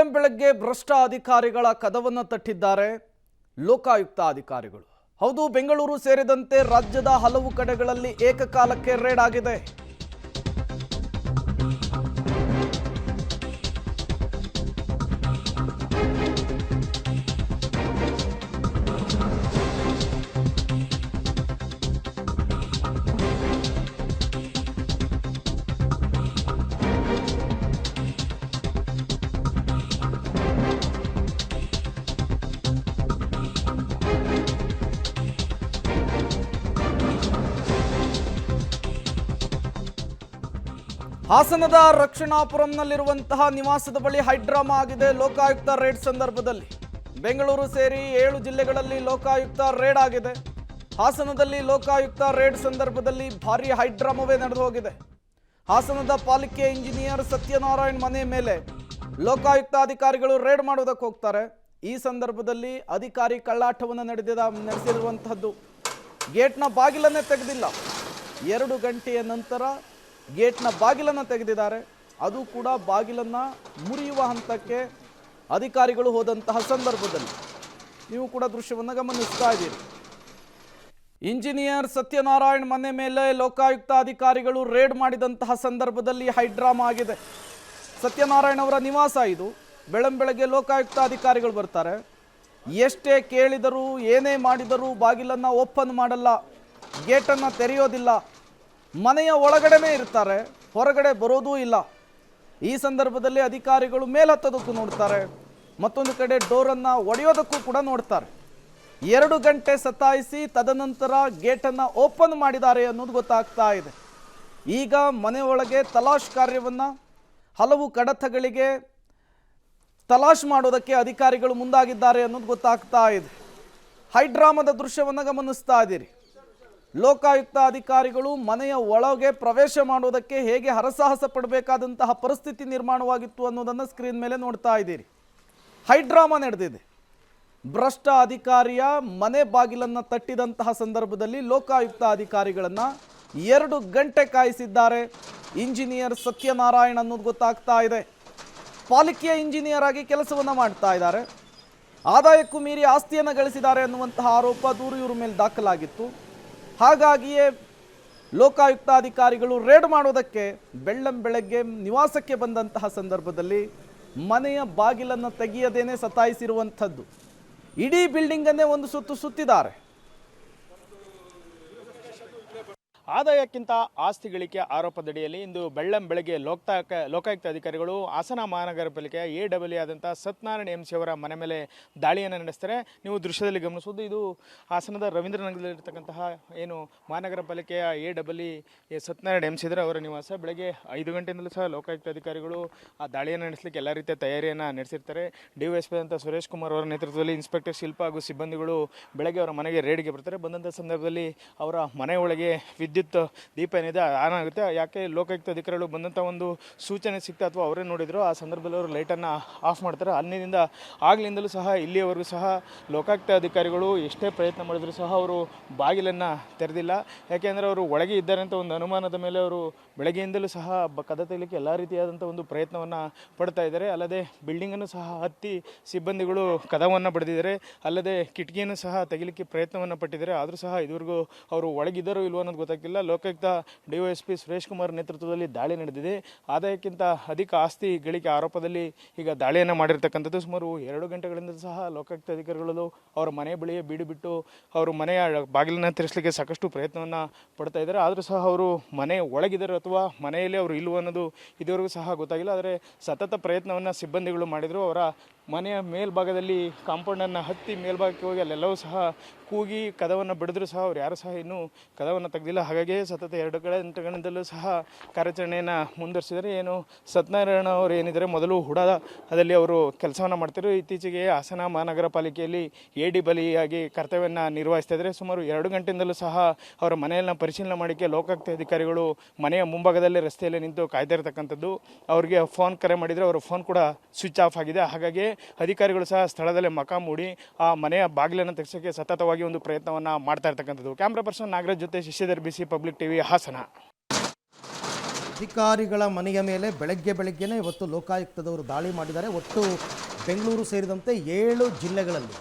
ಬೆಳ್ಳಂಬೆಳಗ್ಗೆ ಭ್ರಷ್ಟ ಅಧಿಕಾರಿಗಳ ಕದವನ್ನು ತಟ್ಟಿದ್ದಾರೆ ಲೋಕಾಯುಕ್ತ ಅಧಿಕಾರಿಗಳು. ಹೌದು, ಬೆಂಗಳೂರು ಸೇರಿದಂತೆ ರಾಜ್ಯದ ಹಲವು ಕಡೆಗಳಲ್ಲಿ ಏಕಕಾಲಕ್ಕೆ ರೇಡ್ ಆಗಿದೆ. ಹಾಸನದ ರಕ್ಷಣಾಪುರಂನಲ್ಲಿರುವಂತಹ ನಿವಾಸದ ಬಳಿ ಹೈಡ್ರಾಮಾ ಆಗಿದೆ ಲೋಕಾಯುಕ್ತ ರೇಡ್ ಸಂದರ್ಭದಲ್ಲಿ. ಬೆಂಗಳೂರು ಸೇರಿ 7 ಜಿಲ್ಲೆಗಳಲ್ಲಿ ಲೋಕಾಯುಕ್ತ ರೇಡ್ ಆಗಿದೆ. ಹಾಸನದಲ್ಲಿ ಲೋಕಾಯುಕ್ತ ರೇಡ್ ಸಂದರ್ಭದಲ್ಲಿ ಭಾರೀ ಹೈಡ್ರಾಮವೇ ನಡೆದು ಹೋಗಿದೆ. ಹಾಸನದ ಪಾಲಿಕೆ ಇಂಜಿನಿಯರ್ ಸತ್ಯನಾರಾಯಣ್ ಮನೆ ಮೇಲೆ ಲೋಕಾಯುಕ್ತ ಅಧಿಕಾರಿಗಳು ರೇಡ್ ಮಾಡೋದಕ್ಕೆ ಹೋಗ್ತಾರೆ. ಈ ಸಂದರ್ಭದಲ್ಲಿ ಅಧಿಕಾರಿ ಕಳ್ಳಾಟವನ್ನು ನಡೆಸಿರುವಂತಹದ್ದು. ಗೇಟ್ನ ಬಾಗಿಲನ್ನೇ ತೆಗೆದಿಲ್ಲ. 2 ಗಂಟೆಯ ನಂತರ ಗೇಟ್ನ ಬಾಗಿಲನ್ನು ತೆಗೆದಿದ್ದಾರೆ. ಅದು ಕೂಡ ಬಾಗಿಲನ್ನು ಮುರಿಯುವ ಹಂತಕ್ಕೆ ಅಧಿಕಾರಿಗಳು ಹೋದಂತಹ ಸಂದರ್ಭದಲ್ಲಿ ನೀವು ಕೂಡ ದೃಶ್ಯವನ್ನು ಗಮನಿಸ್ತಾ ಇದ್ದೀರಿ. ಇಂಜಿನಿಯರ್ ಸತ್ಯನಾರಾಯಣ್ ಮನೆ ಮೇಲೆ ಲೋಕಾಯುಕ್ತ ಅಧಿಕಾರಿಗಳು ರೇಡ್ ಮಾಡಿದಂತಹ ಸಂದರ್ಭದಲ್ಲಿ ಹೈಡ್ರಾಮಾ ಆಗಿದೆ. ಸತ್ಯನಾರಾಯಣ್ ಅವರ ನಿವಾಸ ಇದು. ಬೆಳಂಬೆಳಗ್ಗೆ ಲೋಕಾಯುಕ್ತ ಅಧಿಕಾರಿಗಳು ಬರ್ತಾರೆ. ಎಷ್ಟೇ ಕೇಳಿದರೂ ಏನೇ ಮಾಡಿದರೂ ಬಾಗಿಲನ್ನು ಓಪನ್ ಮಾಡಲ್ಲ, ಗೇಟನ್ನು ತೆರೆಯೋದಿಲ್ಲ. ಮನೆಯ ಒಳಗಡೆನೇ ಇರ್ತಾರೆ, ಹೊರಗಡೆ ಬರೋದೂ ಇಲ್ಲ. ಈ ಸಂದರ್ಭದಲ್ಲಿ ಅಧಿಕಾರಿಗಳು ಮೇಲತ್ತೋದಕ್ಕೂ ನೋಡ್ತಾರೆ, ಮತ್ತೊಂದು ಕಡೆ ಡೋರನ್ನು ಒಡೆಯೋದಕ್ಕೂ ಕೂಡ ನೋಡ್ತಾರೆ. 2 ಗಂಟೆ ಸತಾಯಿಸಿ ತದನಂತರ ಗೇಟನ್ನು ಓಪನ್ ಮಾಡಿದ್ದಾರೆ ಅನ್ನೋದು ಗೊತ್ತಾಗ್ತಾ ಇದೆ. ಈಗ ಮನೆ ಒಳಗೆ ತಲಾಶ್ ಕಾರ್ಯವನ್ನು, ಹಲವು ಕಡತಗಳಿಗೆ ತಲಾಶ್ ಮಾಡೋದಕ್ಕೆ ಅಧಿಕಾರಿಗಳು ಮುಂದಾಗಿದ್ದಾರೆ ಅನ್ನೋದು ಗೊತ್ತಾಗ್ತಾ ಇದೆ. ಹೈಡ್ರಾಮಾದ ದೃಶ್ಯವನ್ನು ಗಮನಿಸ್ತಾ ಇದ್ದೀರಿ. ಲೋಕಾಯುಕ್ತ ಅಧಿಕಾರಿಗಳು ಮನೆಯ ಒಳಗೆ ಪ್ರವೇಶ ಮಾಡೋದಕ್ಕೆ ಹೇಗೆ ಹರಸಾಹಸ ಪಡಬೇಕಾದಂತಹ ಪರಿಸ್ಥಿತಿ ನಿರ್ಮಾಣವಾಗಿತ್ತು ಅನ್ನೋದನ್ನು ಸ್ಕ್ರೀನ್ ಮೇಲೆ ನೋಡ್ತಾ ಇದ್ದೀರಿ. ಹೈಡ್ರಾಮಾ ನಡೆದಿದೆ. ಭ್ರಷ್ಟ ಅಧಿಕಾರಿಯ ಮನೆ ಬಾಗಿಲನ್ನು ತಟ್ಟಿದಂತಹ ಸಂದರ್ಭದಲ್ಲಿ ಲೋಕಾಯುಕ್ತ ಅಧಿಕಾರಿಗಳನ್ನು 2 ಗಂಟೆ ಕಾಯಿಸಿದ್ದಾರೆ ಇಂಜಿನಿಯರ್ ಸತ್ಯನಾರಾಯಣ್ ಅನ್ನೋದು ಗೊತ್ತಾಗ್ತಾ ಇದೆ. ಪಾಲಿಕೆಯ ಇಂಜಿನಿಯರ್ ಆಗಿ ಕೆಲಸವನ್ನು ಮಾಡ್ತಾ ಇದ್ದಾರೆ. ಆದಾಯಕ್ಕೂ ಮೀರಿ ಆಸ್ತಿಯನ್ನು ಗಳಿಸಿದ್ದಾರೆ ಅನ್ನುವಂತಹ ಆರೋಪ, ದೂರು ಇವ್ರ ಮೇಲೆ ದಾಖಲಾಗಿತ್ತು. ಹಾಗಾಗಿಯೇ ಲೋಕಾಯುಕ್ತ ಅಧಿಕಾರಿಗಳು ರೇಡ್ ಮಾಡೋದಕ್ಕೆ ಬೆಳ್ಳಂಬೆಳಗ್ಗೆ ನಿವಾಸಕ್ಕೆ ಬಂದಂತಹ ಸಂದರ್ಭದಲ್ಲಿ ಮನೆಯ ಬಾಗಿಲನ್ನು ತೆಗೆಯದೇನೆ ಸತಾಯಿಸಿರುವಂಥದ್ದು. ಇಡೀ ಬಿಲ್ಡಿಂಗನ್ನೇ ಒಂದು ಸುತ್ತು ಸುತ್ತಿದ್ದಾರೆ. ಆದಾಯಕ್ಕಿಂತ ಆಸ್ತಿ ಗಳಿಕೆ ಆರೋಪದಡಿಯಲ್ಲಿ ಇಂದು ಬೆಳ್ಳಂಬೆಳಗ್ಗೆ ಲೋಕಾಯುಕ್ತ ಅಧಿಕಾರಿಗಳು ಹಾಸನ ಮಹಾನಗರ ಪಾಲಿಕೆಯ AEE ಆದಂಥ ಸತ್ಯನಾರಾಯಣ MC ಅವರ ಮನೆ ಮೇಲೆ ದಾಳಿಯನ್ನು ನಡೆಸ್ತಾರೆ. ನೀವು ದೃಶ್ಯದಲ್ಲಿ ಗಮನಿಸೋದು ಇದು ಹಾಸನದ ರವೀಂದ್ರನಗರದಲ್ಲಿರ್ತಕ್ಕಂತಹ ಏನು ಮಹಾನಗರ ಪಾಲಿಕೆಯ AEE ಸತ್ಯನಾರಾಯಣ MC ಇದ್ದಾರೆ ಅವರ ನಿವಾಸ. ಬೆಳಗ್ಗೆ 5 ಗಂಟೆಯಿಂದಲೂ ಸಹ ಲೋಕಾಯುಕ್ತ ಅಧಿಕಾರಿಗಳು ಆ ದಾಳಿಯನ್ನು ನಡೆಸಲಿಕ್ಕೆ ಎಲ್ಲ ರೀತಿಯ ತಯಾರಿಯನ್ನು ನಡೆಸಿರ್ತಾರೆ. DYSP ಅಂತ ಸುರೇಶ್ ಕುಮಾರ್ ಅವರ ನೇತೃತ್ವದಲ್ಲಿ ಇನ್ಸ್ಪೆಕ್ಟರ್ ಶಿಲ್ಪ ಹಾಗೂ ಸಿಬ್ಬಂದಿಗಳು ಬೆಳಗ್ಗೆ ಅವರ ಮನೆಗೆ ರೇಡ್ಗೆ ಬರ್ತಾರೆ. ಬಂದಂಥ ಸಂದರ್ಭದಲ್ಲಿ ಅವರ ಮನೆ ಒಳಗೆ ವಿದ್ಯುತ್ ದೀಪ ಏನಿದೆ ಆನ್ ಆಗುತ್ತೆ. ಯಾಕೆ ಲೋಕಾಯುಕ್ತ ಅಧಿಕಾರಿಗಳು ಬಂದಂಥ ಒಂದು ಸೂಚನೆ ಸಿಕ್ತಾ ಅಥವಾ ಅವರೇ ನೋಡಿದ್ರು, ಆ ಸಂದರ್ಭದಲ್ಲಿ ಅವರು ಲೈಟನ್ನು ಆಫ್ ಮಾಡ್ತಾರೆ. ಅಲ್ಲಿಂದ ಆಗ್ಲಿಂದಲೂ ಸಹ ಇಲ್ಲಿಯವರೆಗೂ ಸಹ ಲೋಕಾಯುಕ್ತ ಅಧಿಕಾರಿಗಳು ಎಷ್ಟೇ ಪ್ರಯತ್ನ ಮಾಡಿದ್ರು ಸಹ ಅವರು ಬಾಗಿಲನ್ನು ತೆರೆದಿಲ್ಲ. ಯಾಕೆಂದರೆ ಅವರು ಒಳಗೆ ಇದ್ದಾರೆ ಅಂತ ಒಂದು ಅನುಮಾನದ ಮೇಲೆ ಅವರು ಬೆಳಗ್ಗೆಯಿಂದಲೂ ಸಹ ಕದ ತೆಗಲಿಕ್ಕೆ ಎಲ್ಲ ರೀತಿಯಾದಂಥ ಒಂದು ಪ್ರಯತ್ನವನ್ನು ಪಡ್ತಾ ಇದ್ದಾರೆ. ಅಲ್ಲದೆ ಬಿಲ್ಡಿಂಗನ್ನು ಸಹ ಹತ್ತಿ ಸಿಬ್ಬಂದಿಗಳು ಕದವನ್ನು ಬಡಿದಿದ್ದಾರೆ. ಅಲ್ಲದೆ ಕಿಟಕಿಯನ್ನು ಸಹ ತೆಗಿಲಿಕ್ಕೆ ಪ್ರಯತ್ನವನ್ನು ಪಟ್ಟಿದ್ದಾರೆ. ಆದರೂ ಸಹ ಇದುವರೆಗೂ ಅವರು ಒಳಗಿದ್ದಾರೋ ಇಲ್ವೋ ಅನ್ನೋದು ಗೊತ್ತಾಗ್ತಿಲ್ಲ. ಲೋಕಾಯುಕ್ತ DYSP ಸುರೇಶ್ ಕುಮಾರ್ ನೇತೃತ್ವದಲ್ಲಿ ದಾಳಿ ನಡೆದಿದೆ. ಆದಾಯಕ್ಕಿಂತ ಅಧಿಕ ಆಸ್ತಿ ಗಳಿಕೆ ಆರೋಪದಲ್ಲಿ ಈಗ ದಾಳಿಯನ್ನು ಮಾಡಿರ್ತಕ್ಕಂಥದ್ದು. ಸುಮಾರು 2 ಗಂಟೆಗಳಿಂದ ಸಹ ಲೋಕಾಯುಕ್ತ ಅಧಿಕಾರಿಗಳು ಅವರ ಮನೆ ಬಳಿಯೇ ಬೀಡು ಬಿಟ್ಟು ಅವರು ಮನೆಯ ಬಾಗಿಲನ್ನು ತೆರೆಸಲಿಕ್ಕೆ ಸಾಕಷ್ಟು ಪ್ರಯತ್ನವನ್ನು ಪಡ್ತಾ ಇದ್ದಾರೆ. ಆದರೂ ಸಹ ಅವರು ಮನೆ ಒಳಗಿದ್ದಾರೆ ಅಥವಾ ಮನೆಯಲ್ಲಿ ಅವರು ಇಲ್ವೋ ಅನ್ನೋದು ಇದುವರೆಗೂ ಸಹ ಗೊತ್ತಾಗಿಲ್ಲ. ಆದರೆ ಸತತ ಪ್ರಯತ್ನವನ್ನು ಸಿಬ್ಬಂದಿಗಳು ಮಾಡಿದರು. ಅವರ ಮನೆಯ ಮೇಲ್ಭಾಗದಲ್ಲಿ ಕಾಂಪೌಂಡನ್ನು ಹತ್ತಿ ಮೇಲ್ಭಾಗಕ್ಕೆ ಹೋಗಿ ಅಲ್ಲೆಲ್ಲವೂ ಸಹ ಕೂಗಿ ಕದವನ್ನು ಬಡಿದ್ರು ಸಹ ಅವ್ರು ಯಾರೂ ಸಹ ಇನ್ನೂ ಕದವನ್ನು ತೆಗೆದಿಲ್ಲ. ಹಾಗಾಗಿ ಸತತ 2 ಗಂಟೆಗಳಿಂದಲೂ ಸಹ ಕಾರ್ಯಾಚರಣೆಯನ್ನು ಮುಂದುವರಿಸಿದರೆ. ಏನು ಸತ್ಯನಾರಾಯಣ ಅವರು ಏನಿದ್ದಾರೆ ಮೊದಲು ಹುಡಾದಲ್ಲಿ ಅವರು ಕೆಲಸವನ್ನು ಮಾಡ್ತಿದ್ರು. ಇತ್ತೀಚೆಗೆ ಹಾಸನ ಮಹಾನಗರ ಪಾಲಿಕೆಯಲ್ಲಿ AEE ಆಗಿ ಕರ್ತವ್ಯವನ್ನು ನಿರ್ವಹಿಸ್ತಾ ಇದ್ದಾರೆ. ಸುಮಾರು 2 ಗಂಟೆಯಿಂದಲೂ ಸಹ ಅವರ ಮನೆಯನ್ನು ಪರಿಶೀಲನೆ ಮಾಡೋಕ್ಕೆ ಲೋಕಾಯುಕ್ತ ಅಧಿಕಾರಿಗಳು ಮನೆಯ ಮುಂಭಾಗದಲ್ಲಿ ರಸ್ತೆಯಲ್ಲಿ ನಿಂತು ಕಾಯ್ತಾ ಇರತಕ್ಕಂಥದ್ದು. ಅವರಿಗೆ ಫೋನ್ ಕರೆ ಮಾಡಿದರೆ ಅವರ ಫೋನ್ ಕೂಡ ಸ್ವಿಚ್ ಆಫ್ ಆಗಿದೆ. ಹಾಗಾಗಿ ಅಧಿಕಾರಿಗಳು ಸಹ ಸ್ಥಳದಲ್ಲೇ ಮಕಾಂ ಹೂಡಿ ಆ ಮನೆಯ ಬಾಗಿಲನ್ನು ತೆಗೆಸೋಕ್ಕೆ ಸತತವಾಗಿ ಒಂದು ಪ್ರಯತ್ನವನ್ನು ಮಾಡ್ತಾ ಇರ್ತಕ್ಕಂಥದ್ದು. ಕ್ಯಾಮ್ರಾ ಪರ್ಸನ್ ನಾಗರಾಜ್ ಜೊತೆ Shashidhar BC public TV Hassan. ಅಧಿಕಾರಿಗಳ ಮನೆಯ ಮೇಲೆ ಬೆಳಗ್ಗೆನೇ ಇವತ್ತು ಲೋಕಾಯುಕ್ತದವರು ದಾಳಿ ಮಾಡಿದ್ದಾರೆ. ಒಟ್ಟು ಬೆಂಗಳೂರು ಸೇರಿದಂತೆ 7 ಜಿಲ್ಲೆಗಳಲ್ಲಿ.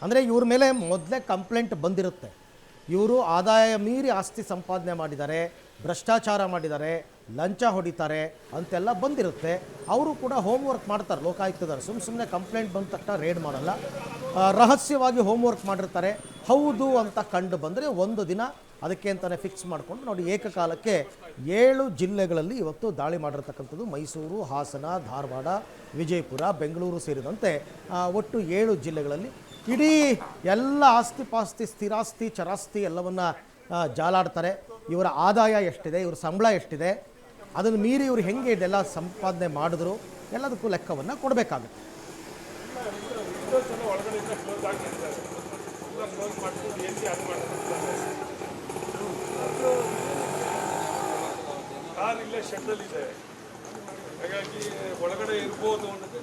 ಅಂದರೆ ಇವ್ರ ಮೇಲೆ ಮೊದಲೇ ಕಂಪ್ಲೇಂಟ್ ಬಂದಿರುತ್ತೆ. ಇವರು ಆದಾಯ ಮೀರಿ ಆಸ್ತಿ ಸಂಪಾದನೆ ಮಾಡಿದ್ದಾರೆ, ಭ್ರಷ್ಟಾಚಾರ ಮಾಡಿದ್ದಾರೆ, ಲಂಚ ಹೊಡಿತಾರೆ ಅಂತೆಲ್ಲ ಬಂದಿರುತ್ತೆ. ಅವರು ಕೂಡ ಹೋಮ್ವರ್ಕ್ ಮಾಡ್ತಾರೆ ಲೋಕಾಯುಕ್ತದವರು. ಸುಮ್ಮನೆ ಕಂಪ್ಲೇಂಟ್ ಬಂದ ತಕ್ಷಣ ರೇಡ್ ಮಾಡಲ್ಲ, ರಹಸ್ಯವಾಗಿ ಹೋಮ್ವರ್ಕ್ ಮಾಡಿರ್ತಾರೆ. ಹೌದು ಅಂತ ಕಂಡು ಬಂದರೆ ಒಂದು ದಿನ ಅದಕ್ಕೆ ಅಂತಲೇ ಫಿಕ್ಸ್ ಮಾಡಿಕೊಂಡು ನೋಡಿ ಏಕಕಾಲಕ್ಕೆ 7 ಜಿಲ್ಲೆಗಳಲ್ಲಿ ಇವತ್ತು ದಾಳಿ ಮಾಡಿರ್ತಕ್ಕಂಥದ್ದು. ಮೈಸೂರು, ಹಾಸನ, ಧಾರವಾಡ, ವಿಜಯಪುರ, ಬೆಂಗಳೂರು ಸೇರಿದಂತೆ ಒಟ್ಟು 7 ಜಿಲ್ಲೆಗಳಲ್ಲಿ ಇಡೀ ಎಲ್ಲ ಆಸ್ತಿ ಪಾಸ್ತಿ, ಸ್ಥಿರಾಸ್ತಿ, ಚರಾಸ್ತಿ ಎಲ್ಲವನ್ನ ಜಾಲಾಡ್ತಾರೆ. ಇವರ ಆದಾಯ ಎಷ್ಟಿದೆ, ಇವರ ಸಂಬಳ ಎಷ್ಟಿದೆ, ಅದನ್ನು ಮೀರಿ ಇವರು ಹೆಂಗೆ ಇದೆಲ್ಲ ಸಂಪಾದನೆ ಮಾಡಿದ್ರು ಎಲ್ಲದಕ್ಕೂ ಲೆಕ್ಕವನ್ನು ಕೊಡಬೇಕಾಗುತ್ತೆ. ಕಾರ್ ಇಲ್ಲೇ ಶೆಡ್ಡಲ್ಲಿದೆ, ಹಾಗಾಗಿ ಒಳಗಡೆ ಇರ್ಬೋದು ಅನ್ನೋದು